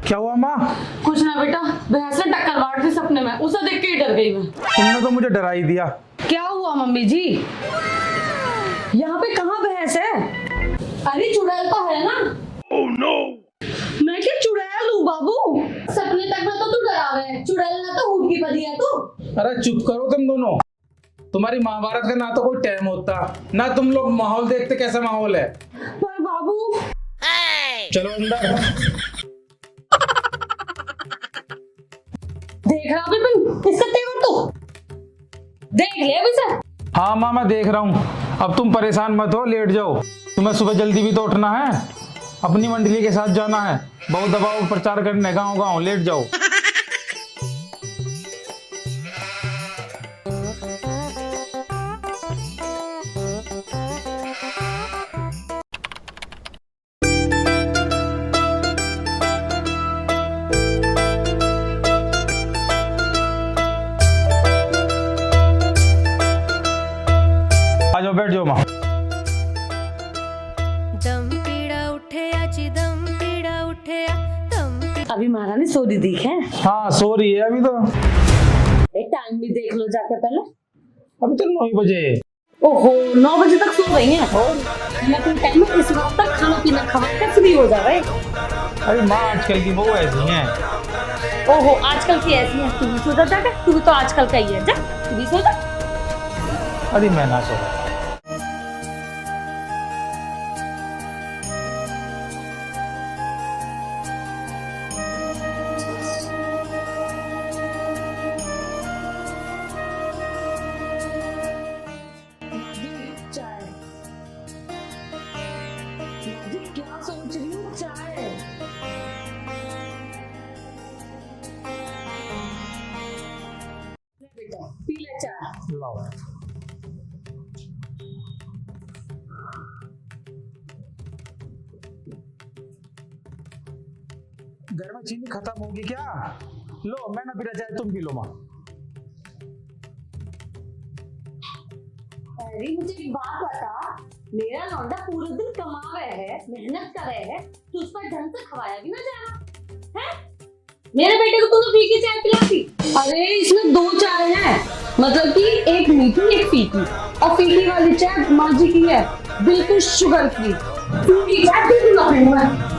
क्या हुआ माँ? कुछ ना बेटा, भैंस ने टक्कर मार दी सपने में, उसे देख के ही डर गई मैं। तुमने तो मुझे डरा ही दिया। क्या हुआ मम्मी जी? यहाँ पे कहाँ भैंस है? अरे चुड़ैल तो है ना। Oh no. मैं क्या चुड़ैल हूँ बाबू? सपने तक में तो तू डरावे है, चुड़ैल ना तो ऊँट की परी है तू। अरे चुप करो तुम दोनों। तुम्हारी महाभारत का ना तो कोई टाइम होता, ना तुम लोग माहौल देखते कैसा माहौल है। पर बाबू चलो अंदर। देख रहा विपिन, इसका तेवर तो देख ले अभी से। हाँ माँ मैं देख रहा हूँ। अब तुम परेशान मत हो, लेट जाओ। तुम्हें सुबह जल्दी भी तो उठना है, अपनी मंडली के साथ जाना है, बहुत दबाव प्रचार करने गाँव गाँव। लेट जाओ। आ जाओ, बैठ जाओ माँ। दम पीड़ा उठे आजी दम पीड़ा उठे दम। अभी महारानी सो रही देख है। हाँ सो रही है अभी तो। एक टाइम भी देख लो जाके पहले। अभी तो 9 बजे। ओहो 9 बजे तक सो गई हैं। लेकिन टाइम में इस वक्त तक खाना पीना खा के फ्री हो जावे। अरे माँ आजकल की बहू ऐसी हैं। ओहो आजकल की ऐसी है, तू भी सो जा जाके। तू भी तो आजकल का ही है, जा तू भी सो जा। अरे मैं ना सो। चाय क्या सोच रही हूँ? चाय बेटा पी ले चाय। लाओ। घर में चीनी खत्म होगी क्या? लो मैं ना पीना चाहे तुम पी लो माँ। अरे मुझे एक बात बता, मेरा लौंडा पूरे दिन कमा रहे है, मेहनत कर रहे है, तू उस पर ढंग से खवाया भी ना जा रहा है? मेरे बेटे को तूने फीकी चाय पिलाती? अरे इसमें 2 चाय है, मतलब कि एक मीठी एक फीकी। और फीकी वाली चाय माँ जी की है, बिल्कुल शुगर फ्री। फीकी चाय पी ना फिर मैं।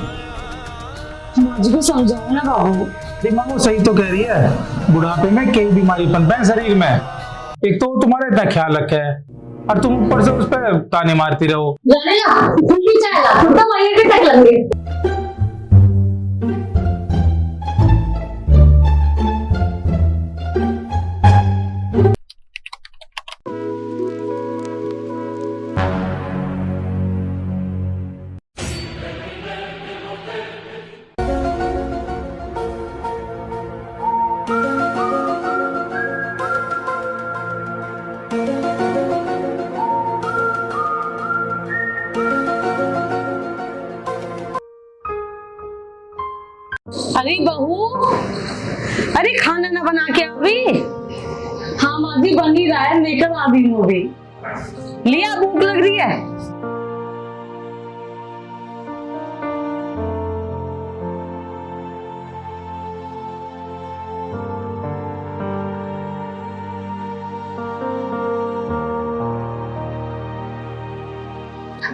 माँ जी को समझाओ ना बाबू। दिमाग वो सही तो कह रही है, बुढ़ापे में कई बीमारी पनपे हैं शरीर में। एक तो तुम्हारा इतना ख्याल रखे है और तुम ऊपर से उस पर ताने मारती रहो। जाने ला, फीकी चाय ला, खुद तो वहीं के टक लेंगे। अरे बहू, अरे खाना ना बना के अभी? हाँ माँ जी बन ही रहा है, लेकर आ रही हूँ अभी। लिया, भूख लग रही है।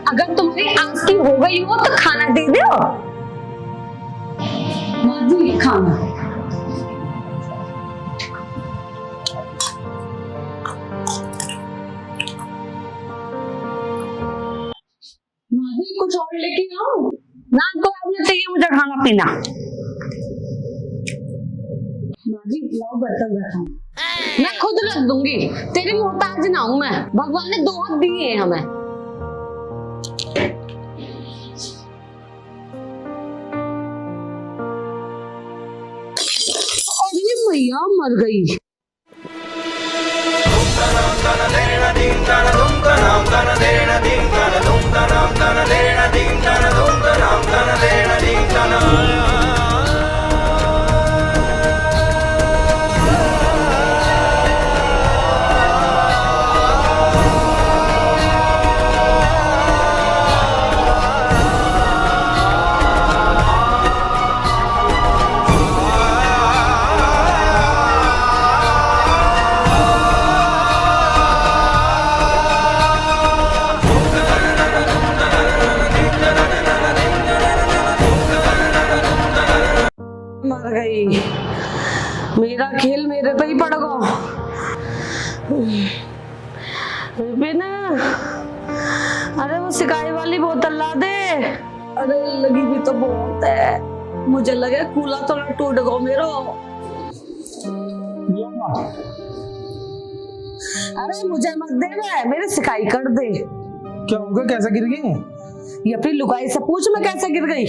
अगर तुम्हारी आंख की हो गई हो तो खाना दे दो। माँ जी खाना। माँ जी कुछ और लेके आओ ना? तो आपने चाहिए मुझे खाना पीना। माँ जी लाओ बर्तन रखा, मैं खुद रख दूंगी, तेरी मोहताज ना हूं मैं। भगवान ने 2 हाथ दिए हैं हमें। अरे मैया मर गई। मेरा खेल मेरे पे ही पड़ेगा। बिना अरे वो सिकाई वाली बोतल ला दे। अरे लगी भी तो बहुत है, मुझे लगे कूला तो ना टूट गो मेरो। अरे मुझे मत दे बे, मेरे सिकाई कर दे। क्या हो गया, कैसे गिर गई? ये अपनी लुगाई से पूछ मैं कैसे गिर गई।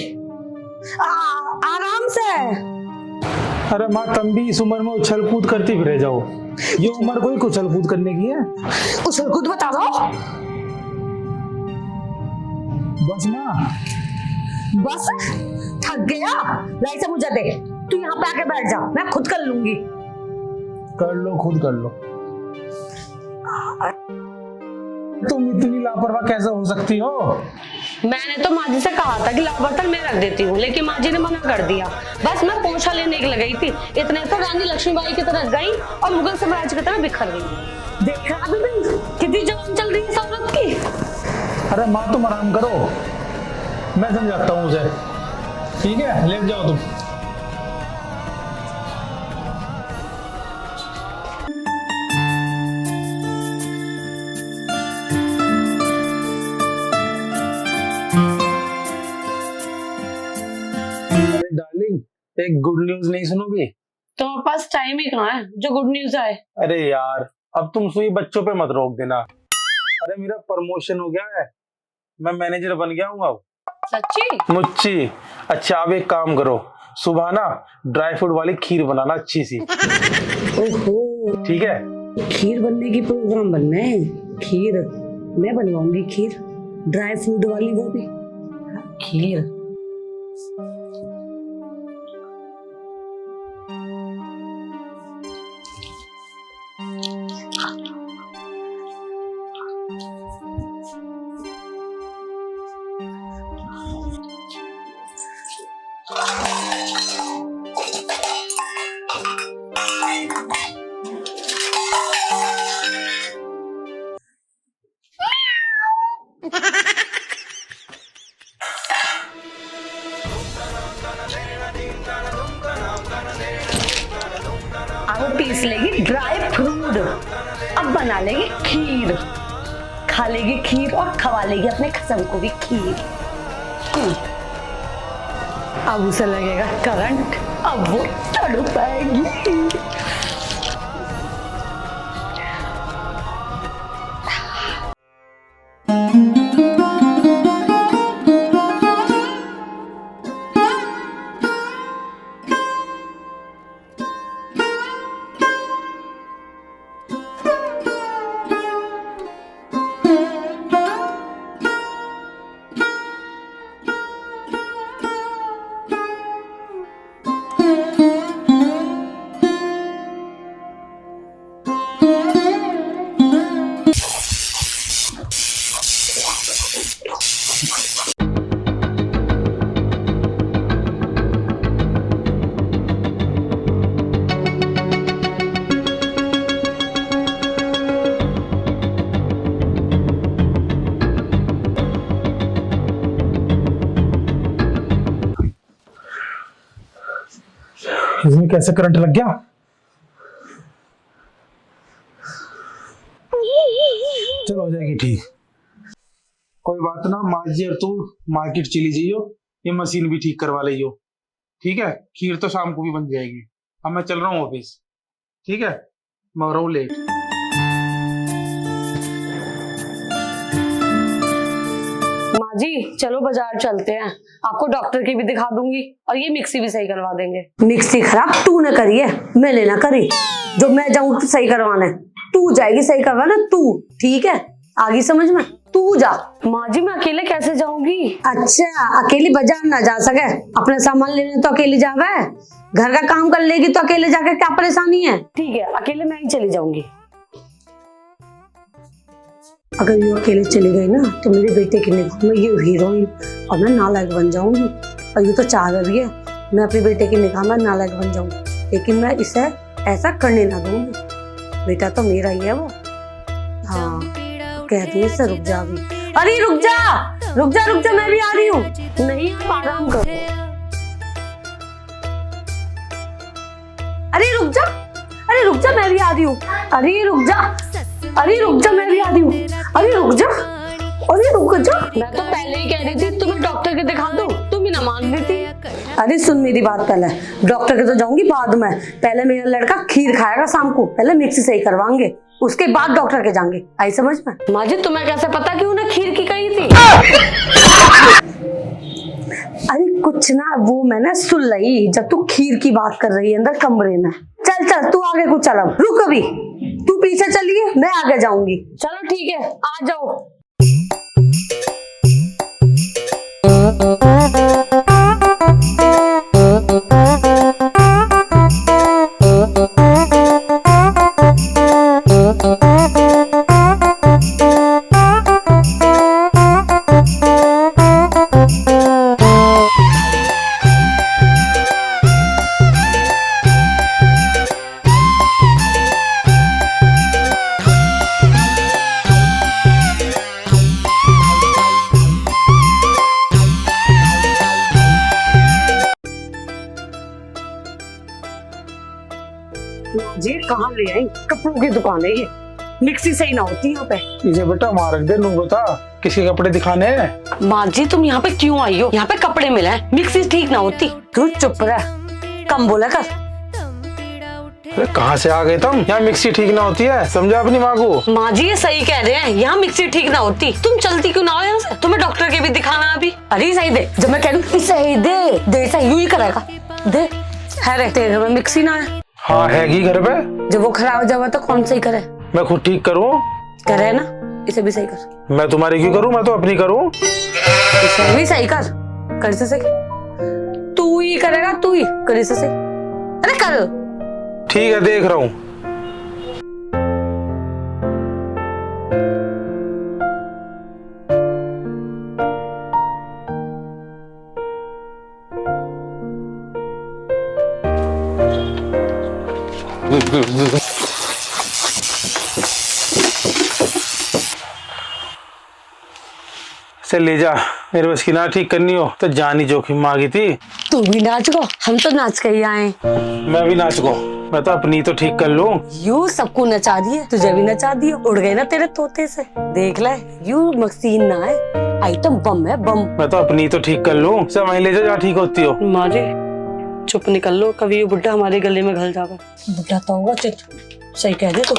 आराम से। अरे माँ, तुम भी इस उम्र में उछल कूद करती फिरे जाओ। ये उम्र कोई उछल कूद करने की है? उछल कूद बता दो। बस माँ। बस थक गया, लाई से मुझे दे। तू यहाँ पे आके बैठ जा, मैं खुद कर लूंगी। कर लो, खुद कर लो। तुम इतनी लापरवाह कैसे हो सकती हो? मैंने तो माँ जी से कहा था कि लापरवाह मैं रख देती हूँ, लेकिन माँ जी ने मना कर दिया। बस मैं पोछा लेने की लगाई थी, इतने तो रानी लक्ष्मीबाई की तरह गई और मुगल साम्राज्य की तरह बिखर गई। देखा अभी भी कितनी जवान चल रही है औरत की। अरे माँ, तुम आराम करो, मैं समझाता हूँ उसे। ठीक है, लेट जाओ तुम। अरे डार्लिंग, एक गुड न्यूज नहीं सुनोगी? तुम्हारे पास टाइम ही कहाँ है जो गुड न्यूज आए। अरे यार, अब तुम सुई बच्चों पे मत रोक देना। अरे मेरा प्रमोशन हो गया है, मैं मैनेजर बन गया हूँ अब। सच्ची? मुच्ची। अच्छा, अब एक काम करो, सुबह ना ड्राई फ्रूट वाली खीर बनाना अच्छी सी। ओहो, ठीक है? खीर बनने की प्रोग्राम बनना है। खीर मैं बनवाऊंगी, खीर ड्राई फ्रूट वाली, वो भी खीर। अब पीस लेगी ड्राई फ्रूट, अब बना लेगी खीर, खा लेगी खीर और खवा लेगी अपने खसम को भी खीर। अब उसे लगेगा करंट, अब वो तड़पाएगी। इसमें कैसे करंट लग गया? चलो, हो जाएगी ठीक। कोई बात ना, माँ जी और तू मार्केट चली जाइयो, ये मशीन भी ठीक करवा लियो। ठीक है? खीर तो शाम को भी बन जाएगी। अब मैं चल रहा हूँ ऑफिस। ठीक है? मैं हो रहा हूँ लेट। माँ जी चलो बाजार चलते हैं, आपको डॉक्टर की भी दिखा दूंगी और ये मिक्सी भी सही करवा देंगे। मिक्सी खराब तूने करी है, मैंने ना करी। जो मैं जाऊँ सही करवाने, तू जाएगी सही करवाना तू। ठीक है, आगे समझ में, तू जा। माँ जी मैं अकेले कैसे जाऊंगी? अच्छा, अकेली बाजार ना जा सके, अपना सामान लेने तो अकेली जावे, घर का काम कर लेगी तो अकेले जाकर क्या परेशानी है? ठीक है, अकेले मैं ही चली जाऊंगी। अगर ये अकेले चली गई ना तो मेरे बेटे की निगाह में ये हीरोइन और मैं नालायक बन जाऊंगी। और ये तो चाह रही है मैं अपने बेटे की निगाह में नालायक बन जाऊं, लेकिन मैं इसे ऐसा करने ना दूंगी। बेटा तो मेरा ही है वो। हाँ, कहती है से रुक जा अभी। अरे रुक जा, रुक जा, रुक जा, मैं भी आ रही हूँ। नहीं, आप आराम करो। अरे रुक जा, अरे रुक जा, मैं भी आ रही हूँ। अरे रुक जा, अरे रुक जा, मैं भी आ रही हूँ। अरे रुक जा, अरे रुक जा। मैं तो पहले ही कह रही थी तुम्हें डॉक्टर के दिखा दो, तुम ही ना मान रही थी। अरे सुन मेरी बात, पहले डॉक्टर के तो जाऊंगी बाद में। पहले मेरा लड़का खीर खाएगा शाम को, पहले मिक्सी सही करवाएंगे, उसके बाद डॉक्टर के जाएंगे। आई समझ में? माजी तुम्हें कैसे पता कि उन्हें खीर की कही थी? अरे कुछ ना, वो मैंने सुन ली जब तू खीर की बात कर रही है अंदर कमरे में। चल चल तू आगे कुछ, चल अब रुक, अभी तू पीछे चलिए, मैं आगे जाऊंगी। चलो ठीक है, आ जाओ। जी कहाँ ले आई? कपड़ों की दुकान है ये, मिक्सी सही ना होती यहाँ पे। इसे बेटा मार दे, नू बता किसी कपड़े दिखाने हैं। माँ जी तुम यहाँ पे क्यों आई हो? यहाँ पे कपड़े मिले हैं, मिक्सी ठीक ना होती। तू चुप रह, कम बोला कर। अरे कहाँ से आ गए तुम? यहाँ मिक्सी ठीक ना होती है, समझा अपनी माँ को। माँ जी ये सही कह रहे हैं, यहाँ मिक्सी ठीक ना होती। तुम चलती क्यों ना हो यहाँ से? तुम्हें डॉक्टर के भी दिखाना है अभी। अरे सही दे, जब मैं कह रही सही दे, दे सही यूं ही करेगा। दे है रे, तेरे घर में मिक्सी ना है? हाँ है घर पे। जब वो खराब हो जाए तो कौन सही करे? मैं खुद ठीक करूँ। करे ना, इसे भी सही कर। मैं तुम्हारी क्यों करूँ, मैं तो अपनी करूँ। इसे भी सही कर, कर से सही। तू ही करेगा, तू ही कर से सही। अरे कर। ठीक है देख रहा हूँ। से ले जा, मेरे बस की ना ठीक करनी हो तो जान ही जोखिम मांगी थी। तू भी नाच गो, हम तो नाच के ही आए। मैं भी नाच गो, मैं तो अपनी तो ठीक कर लूं। यू सबको नचा दिए, तुझे भी नचा दियो। उड़ गए ना तेरे तोते से, देख ले। यू मशीन ना है, आइटम बम है, बम। मैं तो अपनी तो ठीक कर लूं, सब वहीं ले जा जहाँ ठीक होती हो। मारे चुप निकल लो, कभी ये बुड्ढा हमारे गले में घल जाएगा। बुड्ढा तो होगा, सही कह दे तो।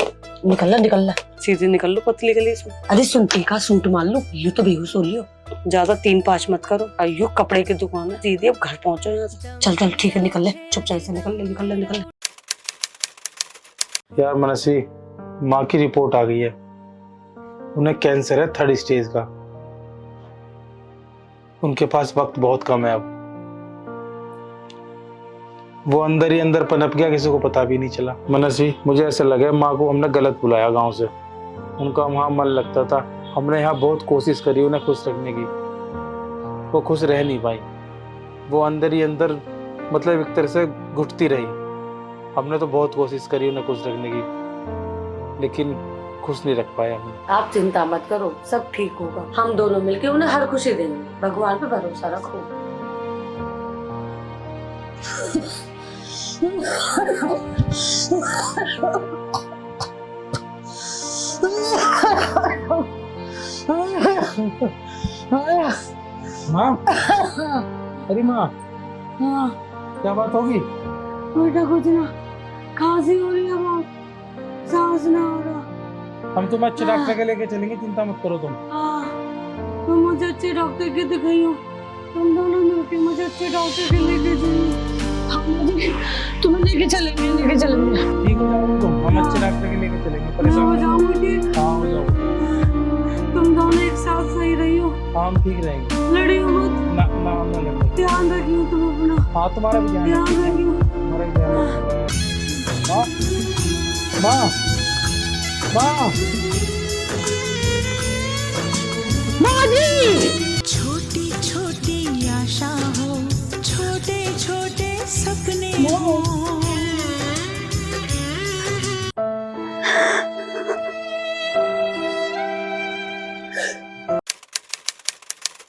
निकल ला सीधे निकल लो पतली गली से। अरे सुन, टीका सूट मान लो, यू तो बेहोश हो लियो। ज्यादा 3-5 मत करो। अयो कपड़े की दुकान है, सीधे अब घर पहुंचो यहाँ से। चल चल ठीक है, निकल ले चुपचाप से, निकल ले। यार मनस्वी, माँ की रिपोर्ट आ गई है, उन्हें कैंसर है 3rd स्टेज का। उनके पास वक्त बहुत कम है अब। वो अंदर ही अंदर पनप गया, किसी को पता भी नहीं चला। मनस्वी मुझे ऐसा लगा माँ को हमने गलत बुलाया गांव से। उनका वहाँ मन लगता था, हमने यहाँ बहुत कोशिश करी उन्हें खुश रखने की, वो खुश रह नहीं पाई। वो अंदर ही अंदर मतलब एक तरह से घुटती रही। हमने तो बहुत कोशिश करी उन्हें खुश रखने की, लेकिन खुश नहीं रख पाया हमने। आप चिंता मत करो, सब ठीक होगा। हम दोनों मिलके उन्हें हर खुशी देंगे। भगवान पे भरोसा रखो। माँ, अरे माँ, क्या बात होगी? बेटा कुछ ना, खांसी हो रही है बहुत, सांस ना हो रहा। हम तुम्हें अच्छे डॉक्टर के लेके चलेंगे, चिंता मत करो तुम। तुम मुझे अच्छे डॉक्टर के दिखाई हो, तुम दोनों मिलके मुझे अच्छे डॉक्टर के लेके जाइए। तुम्हें लेके चलेंगे। ठीक हो जाओगे तुम, हम अच्छे डॉक्टर के लेके चलेंगे। परेशान हो जाओगे? हाँ हो जाओ। तुम दोनों एक साथ सही रही हो। हाँ हम ठीक रहेंगे। लड़ियो मत। ना हम ना लड़ेंगे। ध्यान रखियो तुम अपना। हाँ तुम्हारा भी ध्यान रखियो। तुम्हारा भी ध्यान माँ, माँ जी। छोटी छोटी आशा हो, छोटे छोटे सपने हो।